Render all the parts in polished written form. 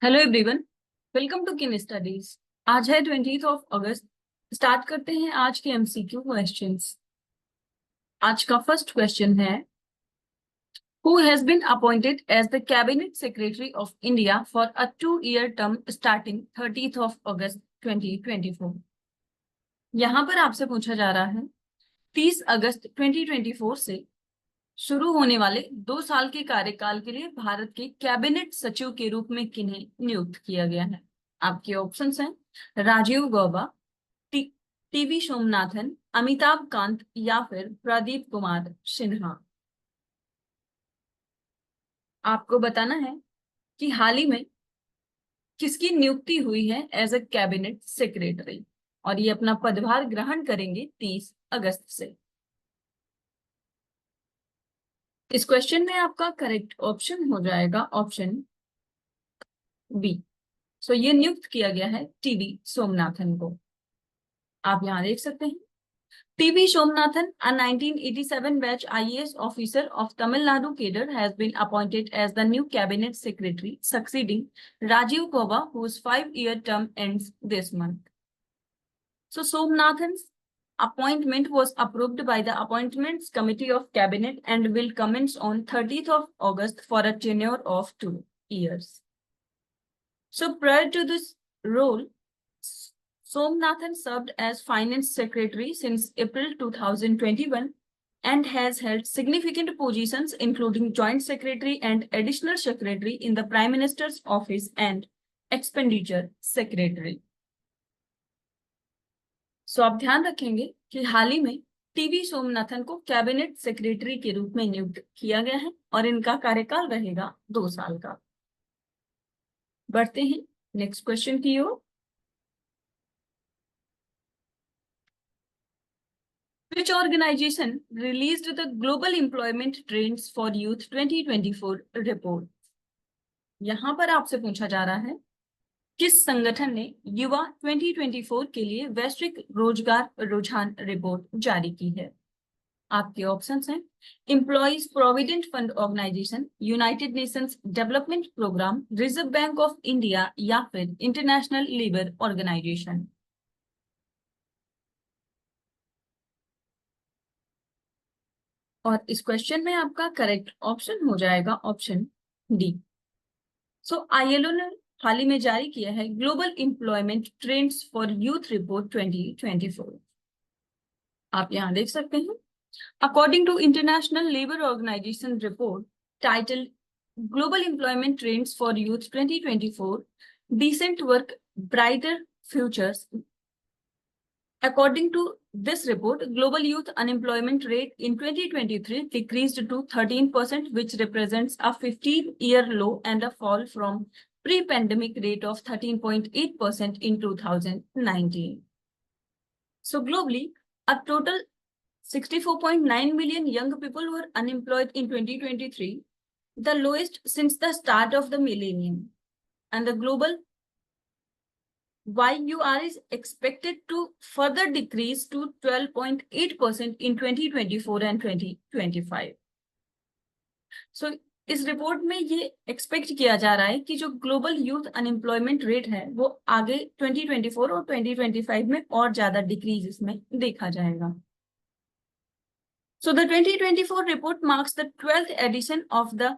Hello everyone, welcome to किन studies. आज है 20 अगस्त। स्टार्ट करते हैं आज के एमसीक्यू क्वेश्चंस। आज का फर्स्ट क्वेश्चन है, who has been appointed as the cabinet secretary of India for a 2 year term starting 30 August 2024। यहाँ पर आपसे पूछा जा रहा है 30 अगस्त 2024 से शुरू होने वाले 2 साल के कार्यकाल के लिए भारत के कैबिनेट सचिव के रूप में किन्हें नियुक्त किया गया है। आपके ऑप्शंस हैं राजीव गौबा, टीवी सोमनाथन, अमिताभ कांत या फिर प्रदीप कुमार सिन्हा। आपको बताना है कि हाल ही में किसकी नियुक्ति हुई है एज अ कैबिनेट सेक्रेटरी, और ये अपना पदभार ग्रहण करेंगे 30 अगस्त से। इस क्वेश्चन में आपका करेक्ट ऑप्शन हो जाएगा ऑप्शन बी। ये नियुक्त किया गया है टीवी सोमनाथन को। आप यहाँ देख सकते हैं TV Somanathan, a 1987 batch IAS officer of Tamil Nadu cadre, has been appointed as the new cabinet secretary, succeeding Rajiv Gauba, whose 5 year term ends this month. So Somnathan's appointment was approved by the Appointments Committee of Cabinet and will commence on 30th of August for a tenure of 2 years. So prior to this role, Somnathan served as Finance Secretary since April 2021 and has held significant positions including Joint Secretary and Additional Secretary in the Prime Minister's Office and Expenditure Secretary. आप ध्यान रखेंगे कि हाल ही में TV Somanathan को cabinet secretary के रूप में नियुक्त किया गया है और इनका कार्यकाल रहेगा 2 साल का। बढ़ते हैं नेक्स्ट क्वेश्चन की ओर। Which organization released the Global Employment Trends for Youth 2024 report? यहाँ पर आपसे पूछा जा रहा है किस संगठन ने युवा 2024 के लिए वैश्विक रोजगार रुझान रिपोर्ट जारी की है। आपके ऑप्शंस हैं employees provident fund organisation, united nations development programme, reserve bank of India या फिर इंटरनेशनल लेबर ऑर्गेनाइजेशन। और इस क्वेश्चन में आपका करेक्ट ऑप्शन हो जाएगा ऑप्शन डी। ILO ने हाल ही में जारी किया है global employment trends for youth report 2024। आप यहां देख सकते हैं according to international labour organisation report title global employment trends for youth 2024, decent work brighter futures. According to this report, global youth unemployment rate in 2023 decreased to 13%, which represents a 15-year low and a fall from pre-pandemic rate of 13.8% in 2019. So globally, a total 64.9 million young people were unemployed in 2023, the lowest since the start of the millennium. And the global YUR is expected to further decrease to 12.8% in 2024 and 2025. इस report में ये expect किया जा रहा है कि जो global youth unemployment rate है वो आगे 2024 और 2025 में और ज्यादा डिक्रीज इसमें देखा जाएगा। The 2024 report marks the 12th edition of the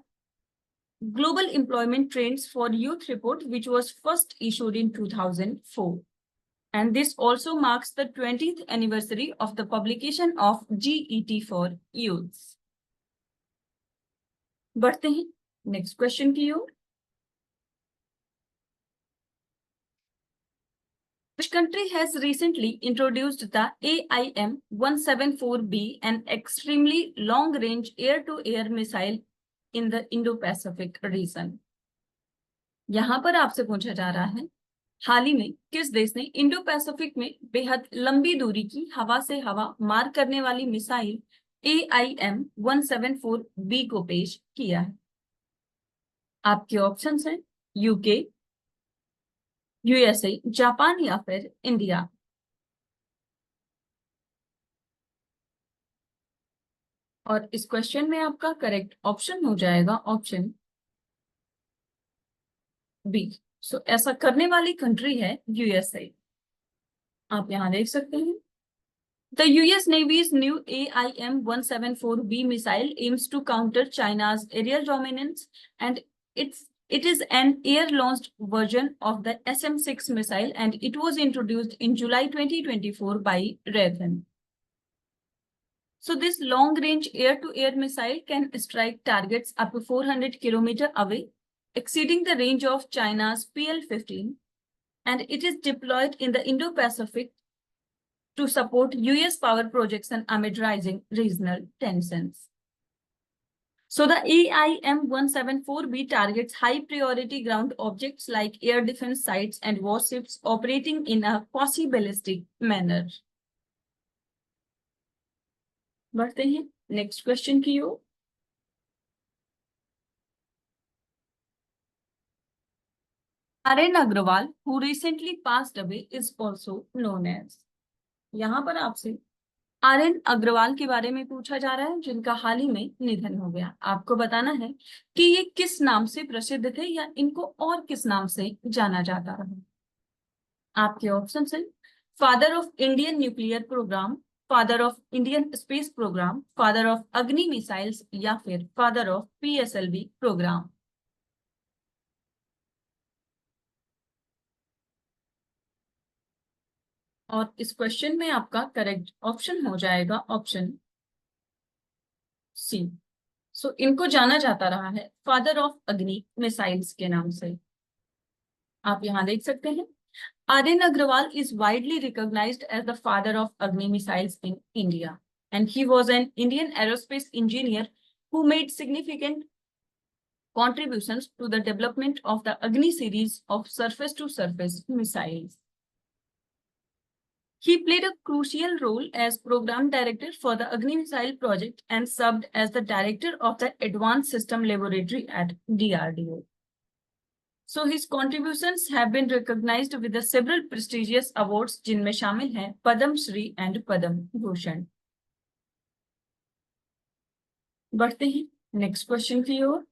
Global Employment Trends for Youth report, which was first issued in 2004. And this also marks the 20th anniversary of the publication of GET for Youths. बढ़ते हैं next question की ओर। Which country has recently introduced the AIM-174B, an extremely long-range air-to-air missile in the Indo-Pacific region? यहाँ पर आपसे पूछा जा रहा है हाल ही में किस देश ने इंडो पैसिफिक में बेहद लंबी दूरी की हवा से हवा मार करने वाली मिसाइल AIM-174B को पेश किया है। आपके ऑप्शंस हैं यूके, यूएसए, जापान या फिर इंडिया। और इस क्वेश्चन में आपका करेक्ट ऑप्शन हो जाएगा ऑप्शन बी। सो ऐसा करने वाली कंट्री है यूएसए। आप यहाँ देख सकते हैं। The US Navy's new AIM-174B missile aims to counter China's aerial dominance, and it is an air-launched version of the SM-6 missile, and it was introduced in July 2024 by Raytheon. So this long-range air-to-air missile can strike targets up to 400 kilometers away, exceeding the range of China's PL-15, and it is deployed in the Indo-Pacific to support US power projection amid rising regional tensions. So the AIM-174B targets high-priority ground objects like air defense sites and warships operating in a quasi-ballistic manner. बढ़ते हैं next question की ओर। Aryan Agarwal who recently passed away is also known as। यहाँ पर आपसे आर्यन अग्रवाल के बारे में पूछा जा रहा है जिनका हाल ही में निधन हो गया। आपको बताना है कि ये किस नाम से प्रसिद्ध थे या इनको और किस नाम से जाना जाता रहा। आपके ऑप्शन है father of Indian nuclear programme, father of Indian space programme, father of Agni missiles या फिर फादर ऑफ PSLV प्रोग्राम। और इस क्वेश्चन में आपका करेक्ट ऑप्शन हो जाएगा ऑप्शन सी। सो इनको जाना जाता रहा है फादर ऑफ अग्नि मिसाइल्स के नाम से। आप यहाँ देख सकते हैं Aryan Agarwal is widely recognized as the father of Agni missiles in India, and he was an Indian aerospace engineer who made significant contributions to the development of the Agni series of surface-to-surface missiles. He played a crucial role as program director for the Agni missile project and served as the director of the Advanced System Laboratory at DRDO. So his contributions have been recognized with the several prestigious awards जिनमें शामिल हैं Padma Shri and Padma Bhushan. बढ़ते हैं next question की ओर।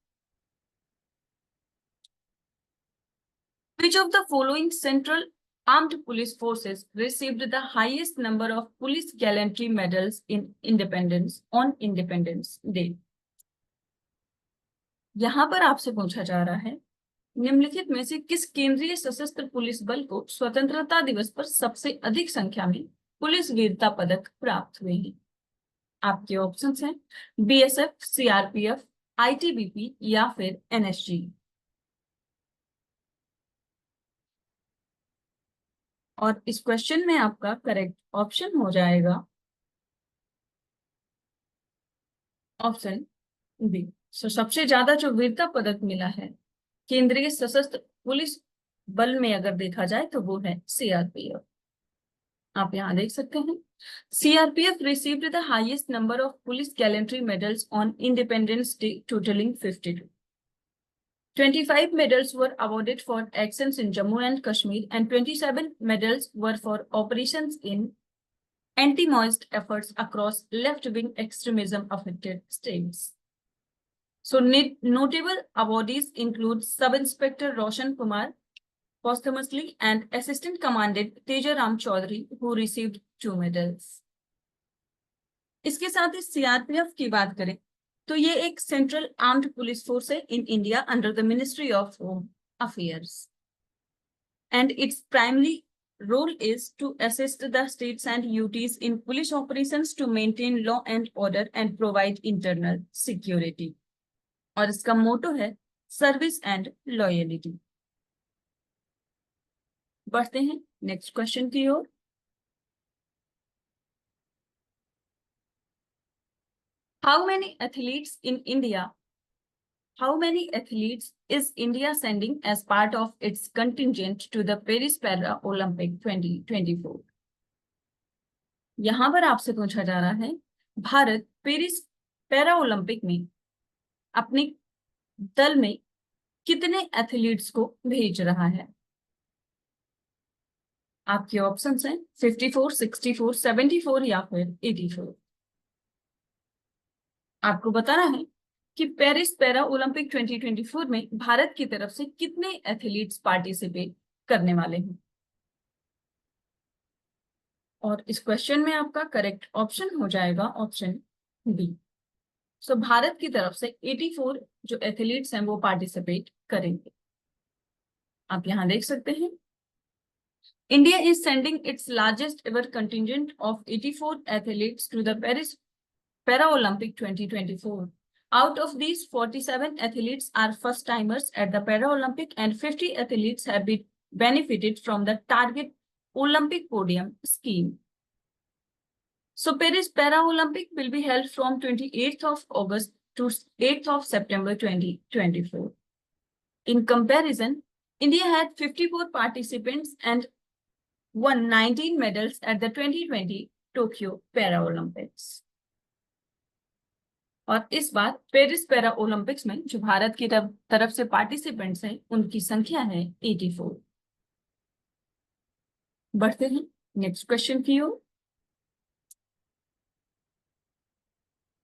Which of the following central armed police forces received the highest number of police gallantry medals in independence on Independence Day? यहाँ पर आपसे पूछा जा रहा है निम्नलिखित में से किस केंद्रीय सशस्त्र पुलिस बल को स्वतंत्रता दिवस पर सबसे अधिक संख्या में पुलिस वीरता पदक प्राप्त हुए हैं। आपके ऑप्शंस हैं BSF, CRPF, ITBP या फिर NSG। और इस क्वेश्चन में आपका करेक्ट ऑप्शन हो जाएगा ऑप्शन बी। सो सबसे ज्यादा जो वीरता पदक मिला है केंद्रीय सशस्त्र पुलिस बल में अगर देखा जाए तो वो है CRPF। आप यहाँ देख सकते हैं CRPF received the highest number of police gallantry medals on Independence Day, totaling 52. 25 medals were awarded for actions in Jammu and Kashmir, and 27 medals were for operations in anti-Maoist efforts across left-wing extremism affected states. So notable awardees include Sub-Inspector Roshan Kumar posthumously and Assistant Commandant Tejaram Chaudhary, who received 2 medals. इसके साथ ही CRPF की बात करें तो ये एक central armed police force है in India under the ministry of home affairs, and its primary role is to assist the states and UTs in police operations to maintain law and order and provide internal security. और इसका मोटो है service and loyalty. बढ़ते हैं next question की ओर। How many athletes is India sending as part of its contingent to the Paris Para Olympic 2024? यहाँ पर आपसे पूछा जा रहा है भारत पेरिस पैरा ओलंपिक में अपने दल में कितने एथलीट्स को भेज रहा है। आपके ऑप्शंस हैं 54, 64, 74 या फिर 84। आपको बताना है कि पेरिस पैरा ओलंपिक 2024 में भारत की तरफ से कितने एथलीट्स पार्टिसिपेट करने वाले हैं। और इस क्वेश्चन में आपका करेक्ट ऑप्शन हो जाएगा ऑप्शन बी। सो भारत की तरफ से 84 जो एथलीट्स हैं वो पार्टिसिपेट करेंगे। आप यहां देख सकते हैं India is sending its largest ever contingent of 84 athletes to the Paris Paralympic 2024. Out of these, 47 athletes are first-timers at the Paralympic and 50 athletes have been benefited from the Target Olympic Podium scheme. So Paris Paralympic will be held from 28th of August to 8th of September 2024. In comparison, India had 54 participants and won 19 medals at the 2020 Tokyo Paralympics. और इस बार Paris para Olympics में जो भारत की तरफ से participants हैं उनकी संख्या है 84। बढ़ते हैं नेक्स्ट क्वेश्चन की ओर।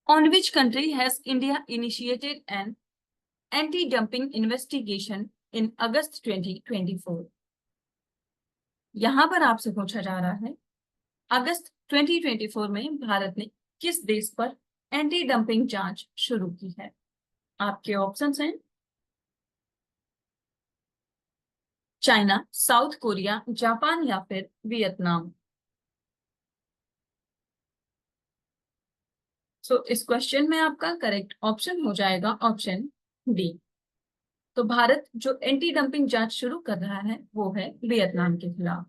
On which country has India initiated an anti-dumping investigation in August 2024? यहां पर आपसे पूछा जा रहा है अगस्त 2024 में भारत ने किस देश पर एंटी डंपिंग जांच शुरू की है। आपके ऑप्शंस हैं चाइना, साउथ कोरिया, जापान या फिर वियतनाम। सो इस क्वेश्चन में आपका करेक्ट ऑप्शन हो जाएगा ऑप्शन डी। तो भारत जो एंटी डंपिंग जांच शुरू कर रहा है वो है वियतनाम के खिलाफ।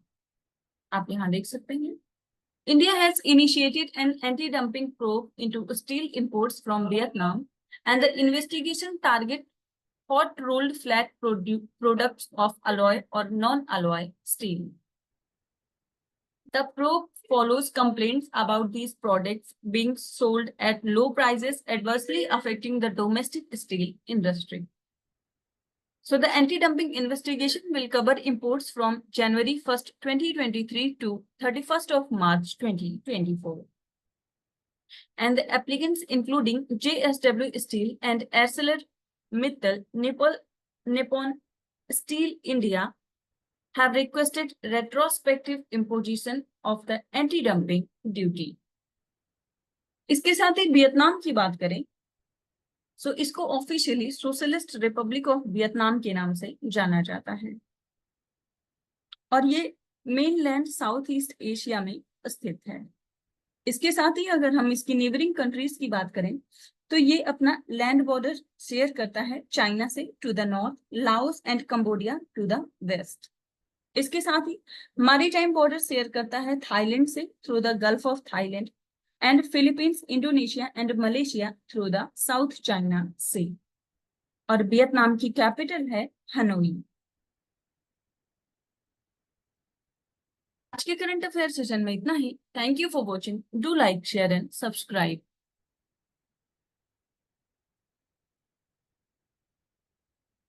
आप यहां देख सकते हैं India has initiated an anti-dumping probe into steel imports from Vietnam, and the investigation targets hot rolled flat products of alloy or non-alloy steel. The probe follows complaints about these products being sold at low prices, adversely affecting the domestic steel industry. So the anti-dumping investigation will cover imports from January 1st, 2023 to 31st of March 2024. And the applicants including JSW Steel and ArcelorMittal Nippon Steel India have requested retrospective imposition of the anti-dumping duty. इसके साथ ही Vietnam की बात करें सो इसको officially socialist Republic of Vietnam के नाम से जाना जाता है और ये मेनलैंड साउथ ईस्ट एशिया में स्थित है। इसके साथ ही अगर हम इसकी नेबरिंग कंट्रीज की बात करें तो ये अपना लैंड बॉर्डर शेयर करता है चाइना से to the north, Laos and Cambodia to the west. इसके साथ ही मैरीटाइम बॉर्डर शेयर करता है थाईलैंड से through the gulf of Thailand and Philippines, Indonesia and Malaysia through the South China Sea. और Vietnam की कैपिटल है Hanoi. आज के करंट अफेयर सेशन में इतना ही। Thank you for watching. Do like, share and subscribe.